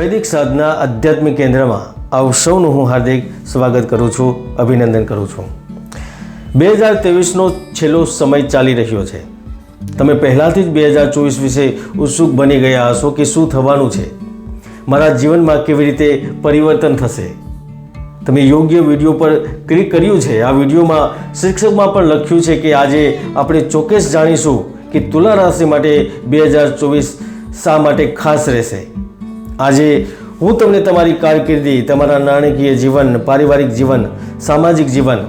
વૈદિક સાધના આધ્યાત્મિક કેન્દ્રમાં આપ સૌનું હું હાર્દિક સ્વાગત કરું છું, અભિનંદન કરું છું। 2023નો છેલ્લો સમય ચાલી રહ્યો છે। તમે પહેલાંથી જ 2024 વિશે ઉત્સુક બની ગયા હશો કે શું થવાનું છે, મારા જીવનમાં કેવી રીતે પરિવર્તન થશે। તમે યોગ્ય વિડીયો પર ક્લિક કર્યું છે। આ વિડીયોમાં શીર્ષકમાં પણ લખ્યું છે કે આજે આપણે ચોક્કસ જાણીશું કે તુલા રાશિ માટે 2024 શા માટે ખાસ રહેશે। આજે હું તમને તમારી કારકિર્દી, તમારા નાણાકીય જીવન, પારિવારિક જીવન, સામાજિક જીવન,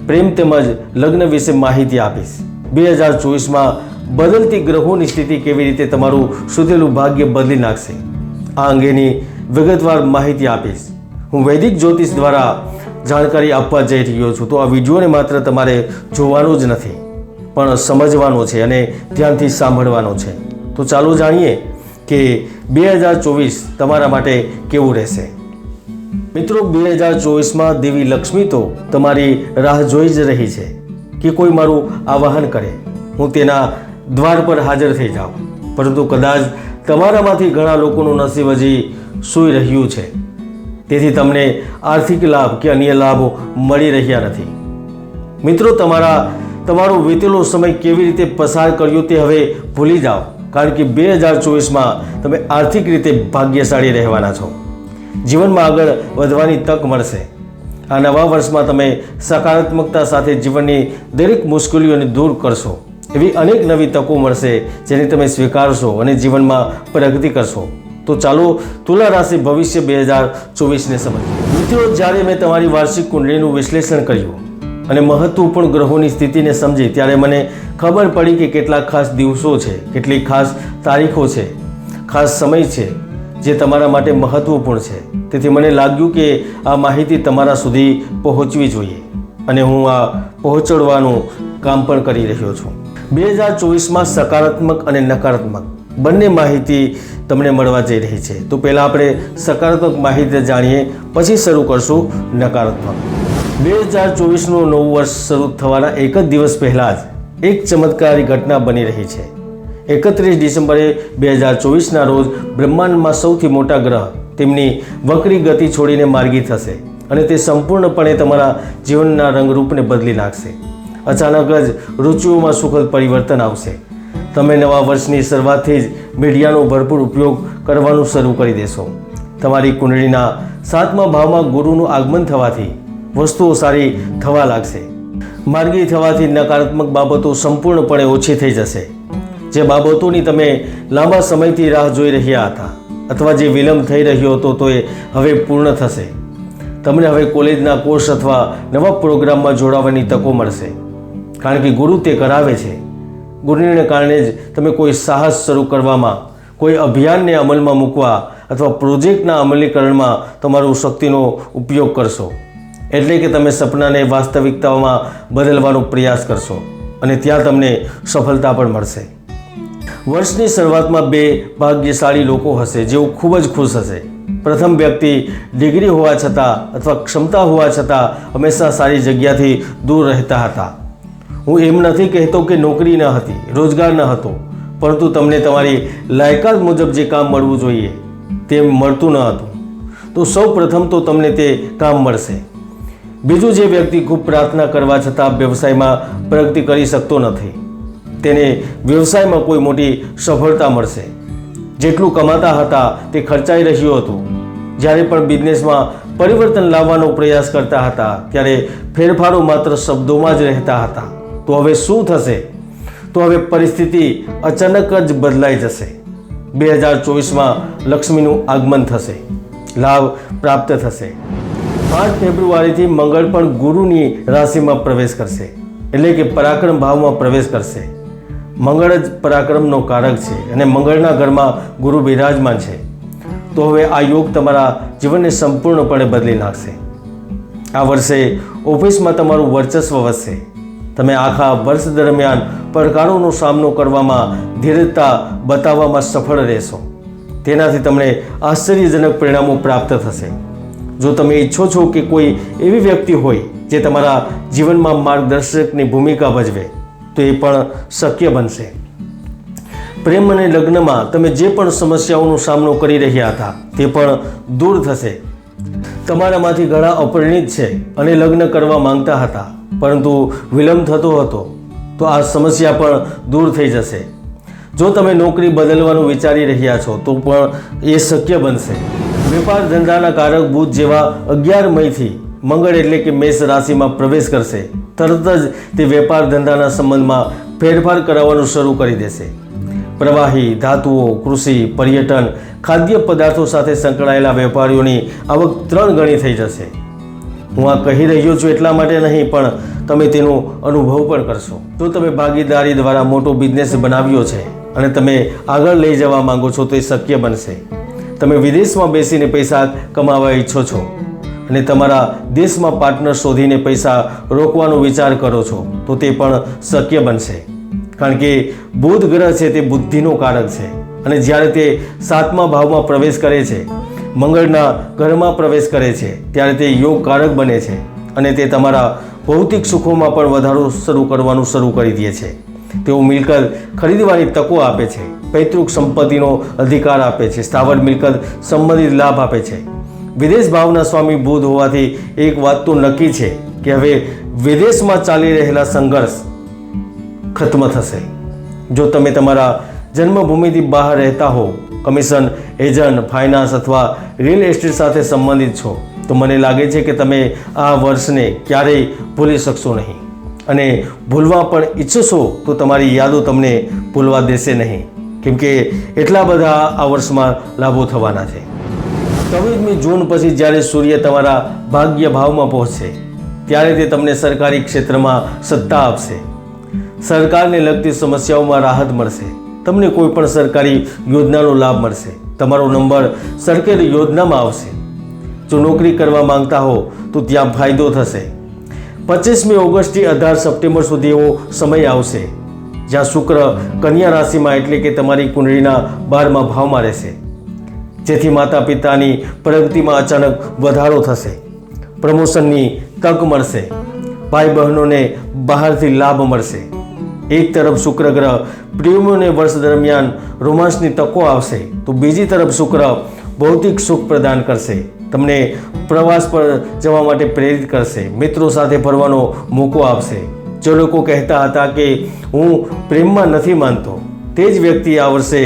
પ્રેમ તેમજ લગ્ન વિશે માહિતી આપીશ। 2024માં બદલતી ગ્રહોની સ્થિતિ કેવી રીતે તમારું સુધેલું ભાગ્ય બદલી નાખશે, આ અંગેની વિગતવાર માહિતી આપીશ। હું વૈદિક જ્યોતિષ દ્વારા જાણકારી આપવા જઈ રહ્યો છું, તો આ વિડીયોને માત્ર તમારે જોવાનો જ નથી પણ સમજવાનો છે અને ધ્યાનથી સાંભળવાનો છે। તો ચાલો જાણીએ કે 2024 તમારા માટે કેવું રહેશે। મિત્રો, 2024માં દેવી લક્ષ્મી તો તમારી રાહ જોઈ જ રહી છે કે કોઈ મારું આવાહન કરે, હું તેના દ્વાર પર હાજર થઈ જાઉં। પરંતુ કદાચ તમારામાંથી ઘણા લોકોનું નસીબ હજી સૂઈ રહ્યું છે, તેથી તમને આર્થિક લાભ કે અન્ય લાભો મળી રહ્યા નથી। મિત્રો, તમારો વીતેલો સમય કેવી રીતે પસાર કર્યો તે હવે ભૂલી જાઓ, કારણ કે 2024માં તમે આર્થિક રીતે ભાગ્યશાળી રહેવાના છો। જીવનમાં આગળ વધવાની તક મળશે। આ નવા વર્ષમાં તમે સકારાત્મકતા સાથે જીવનની દરેક મુશ્કેલીઓને દૂર કરશો। એવી અનેક નવી તકો મળશે જેને તમે સ્વીકારશો અને જીવનમાં પ્રગતિ કરશો। તો ચાલો તુલા રાશિ ભવિષ્ય 2024ને સમજીએ। મિત્રો, જ્યારે મેં તમારી વાર્ષિક કુંડળીનું વિશ્લેષણ કર્યું અને મહત્વપૂર્ણ ગ્રહોની સ્થિતિને સમજી, ત્યારે મને ખબર પડી કે કેટલાક ખાસ દિવસો છે, કેટલીક ખાસ તારીખો છે, ખાસ સમય છે જે તમારા માટે મહત્વપૂર્ણ છે। તેથી મને લાગ્યું કે આ માહિતી તમારા સુધી પહોંચવી જોઈએ અને હું આ પહોંચાડવાનું કામ પણ કરી રહ્યો છું। 2024માં સકારાત્મક અને નકારાત્મક બંને માહિતી તમને મળવા જઈ રહી છે। તો પહેલાં આપણે સકારાત્મક માહિતી જાણીએ, પછી શરૂ કરશું નકારાત્મક। 2024નું નવું વર્ષ શરૂ થવાના એક જ દિવસ પહેલાં જ એક ચમત્કારી ઘટના બની રહી છે। 31 ડિસેમ્બરે 2024ના રોજ બ્રહ્માંડમાં સૌથી મોટા ગ્રહ તેમની વક્રી ગતિ છોડીને માર્ગી થશે અને તે સંપૂર્ણપણે તમારા જીવનના રંગરૂપને બદલી નાખશે। અચાનક જ રુચિઓમાં સુખદ પરિવર્તન આવશે। તમે નવા વર્ષની શરૂઆતથી જ મીડિયાનો ભરપૂર ઉપયોગ કરવાનું શરૂ કરી દેશો। તમારી કુંડળીના 7મા ભાવમાં ગુરુનું આગમન થવાથી વસ્તુઓ સારી થવા લાગશે। માર્ગી થવાથી નકારાત્મક બાબતો સંપૂર્ણપણે ઓછી થઈ જશે। જે બાબતોની તમે લાંબા સમયથી રાહ જોઈ રહ્યા હતા અથવા જે વિલંબ થઈ રહ્યો હતો તો એ હવે પૂર્ણ થશે। તમને હવે કોલેજના કોર્સ અથવા નવા પ્રોગ્રામમાં જોડાવાની તકો મળશે, કારણ કે ગુરુ તે કરાવે છે। ગુરુને કારણે જ તમે કોઈ સાહસ શરૂ કરવામાં, કોઈ અભિયાનને અમલમાં મૂકવા અથવા પ્રોજેક્ટના અમલીકરણમાં તમારું શક્તિનો ઉપયોગ કરશો। એટલે કે તમે સપનાને વાસ્તવિકતામાં બદલવાનો પ્રયાસ કરશો અને ત્યાં તમને સફળતા પણ મળશે। વર્ષની શરૂઆતમાં 2 ભાગ્યશાળી લોકો હશે જેઓ ખૂબ જ ખુશ હશે। પ્રથમ વ્યક્તિ ડિગ્રી હોવા છતાં અથવા ક્ષમતા હોવા છતાં હંમેશા સારી જગ્યાથી દૂર રહેતા હતા। હું એમ નથી કહેતો કે નોકરી ન હતી, રોજગાર ન હતો, પરંતુ તમને તમારી લાયકાત મુજબ જે કામ મળવું જોઈએ તે મળતું ન હતું, તો સૌ પ્રથમ તો તમને તે કામ મળશે। બીજું, જે વ્યક્તિ ખૂબ પ્રાર્થના કરવા છતાં વ્યવસાયમાં પ્રગતિ કરી શકતો નથી, તેને વ્યવસાયમાં કોઈ મોટી સફળતા મળશે। જેટલું કમાતા હતા તે ખર્ચાઈ રહ્યું હતું। જ્યારે પણ બિઝનેસમાં પરિવર્તન લાવવાનો પ્રયાસ કરતા હતા ત્યારે ફેરફારો માત્ર શબ્દોમાં જ રહેતા હતા। તો હવે શું થશે? તો હવે પરિસ્થિતિ અચાનક જ બદલાઈ જશે। 2024માં લક્ષ્મીનું આગમન થશે, લાભ પ્રાપ્ત થશે। 8 ફેબ્રુઆરીથી મંગળ પણ ગુરુની રાશિમાં પ્રવેશ કરશે, એટલે કે પરાક્રમ ભાવમાં પ્રવેશ કરશે। મંગળ જ પરાક્રમનો કારક છે અને મંગળના ઘરમાં ગુરુ બિરાજમાન છે। તો હવે આ યોગ તમારા જીવનને સંપૂર્ણપણે બદલી નાખશે। આ વર્ષે ઓફિસમાં તમારું વર્ચસ્વ વધશે। તમે આખા વર્ષ દરમિયાન પડકારોનો સામનો કરવામાં ધીરજતા બતાવવામાં સફળ રહેશો। તેનાથી તમને આશ્ચર્યજનક પરિણામો પ્રાપ્ત થશે। જો તમે ઈચ્છો છો કે કોઈ એવી વ્યક્તિ હોય જે તમારા જીવનમાં માર્ગદર્શકની ભૂમિકા ભજવે, તો એ પણ શક્ય બનશે। પ્રેમ અને લગ્નમાં તમે જે પણ સમસ્યાઓનો સામનો કરી રહ્યા હતા તે પણ દૂર થશે. તમારામાંથી ઘણા અપરિણિત છે અને લગ્ન કરવા માંગતા હતા પરંતુ વિલંબ થતો હતો, તો આ સમસ્યા પણ દૂર થઈ જશે. જો તમે નોકરી બદલવાનું વિચારી રહ્યા છો તો પણ એ શક્ય બનશે. વેપાર ધંધાના કારક બુધ જેવા 11 મઈથી મંગળ એટલે કે મેષ રાશિમાં પ્રવેશ કરશે. તરત જ તે વેપાર ધંધાના સંબંધમાં ફેરફાર કરાવવાનું શરૂ કરી દેશે. પ્રવાહી, ધાતુઓ, કૃષિ, પર્યટન, ખાદ્ય પદાર્થો સાથે સંકળાયેલા વેપારીઓની આવક 3 ગણી થઈ જશે. હું આ કહી રહ્યો છું એટલા માટે નહીં, પણ તમે તેનો અનુભવ પણ કરશો. તો તમે ભાગીદારી દ્વારા મોટો બિઝનેસ બનાવ્યો છે અને તમે આગળ લઈ જવા માંગો છો તો એ શક્ય બનશે. તમે વિદેશમાં બેસીને પૈસા કમાવા ઈચ્છો છો અને તમારા દેશમાં પાર્ટનર શોધીને પૈસા રોકવાનો વિચાર કરો છો તો તે પણ શક્ય બનશે. કારણ કે બુધ ગ્રહ છે તે બુદ્ધિનો કારક છે અને જ્યારે તે 7મા ભાવમાં પ્રવેશ કરે છે, મંગળના ઘરમાં પ્રવેશ કરે છે, ત્યારે તે યોગ કારક બને છે અને તે તમારા ભૌતિક સુખોમાં પણ વધારો શરૂ કરવાનું શરૂ કરી દે છે. તેઓ મિલકત ખરીદવાની તકો આપે છે, પૈતૃક સંપત્તિનો અધિકાર આપે છે, સ્થાવર મિલકત સંબંધિત લાભ આપે છે. વિદેશ ભાવના સ્વામી બુધ હોવાથી એક વાત તો નક્કી છે કે હવે વિદેશમાં ચાલી રહેલા સંઘર્ષ ખત્મ થશે. જો તમે તમારા જન્મભૂમિથી બહાર રહેતા હો, કમિશન એજન્ટ, ફાઇનાન્સ અથવા રિયલ એસ્ટેટ સાથે સંબંધિત છો, તો મને લાગે છે કે તમે આ વર્ષને ક્યારેય ભૂલી શકશો નહીં અને ભૂલવા પણ ઈચ્છશો તો તમારી યાદો તમને ભૂલવા દેશે નહીં, કેમ કે એટલા બધા આ વર્ષમાં લાભો થવાના છે. 24મી જૂન પછી જ્યારે સૂર્ય તમારા ભાગ્ય ભાવમાં પહોંચશે ત્યારે તે તમને સરકારી ક્ષેત્રમાં સત્તા આપશે. સરકારને લગતી સમસ્યાઓમાં રાહત મળશે. તમને કોઈ પણ સરકારી યોજનાનો લાભ મળશે. તમારો નંબર સરકારી યોજનામાં આવશે. જો નોકરી કરવા માંગતા હો તો ત્યાં ફાયદો થશે. 25મી ઓગસ્ટથી 18 સપ્ટેમ્બર સુધી એવો સમય આવશે જ્યાં શુક્ર કન્યા રાશિમાં એટલે કે તમારી કુંડળીના 12મા ભાવમાં રહેશે, જેથી માતા પિતાની પ્રગતિમાં અચાનક વધારો થશે. પ્રમોશનની તક મળશે. ભાઈ બહેનોને બહારથી લાભ મળશે. એક તરફ શુક્ર ગ્રહ પ્રેમીઓને વર્ષ દરમિયાન રોમાંસની તકો આવશે તો બીજી તરફ શુક્ર ભૌતિક સુખ પ્રદાન કરશે, તમને પ્રવાસ પર જવા માટે પ્રેરિત કરશે, મિત્રો સાથે ફરવાનો મોકો આપશે. જે લોકો કહેતા હતા કે હું પ્રેમમાં નથી માનતો, તે જ વ્યક્તિ આ વર્ષે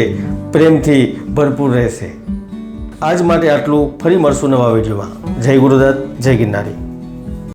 પ્રેમથી ભરપૂર રહેશે. આજ માટે આટલું. ફરી મળશું નવા વિડીયોમાં. જય ગુરુદત્ત, જય ગિરનારી.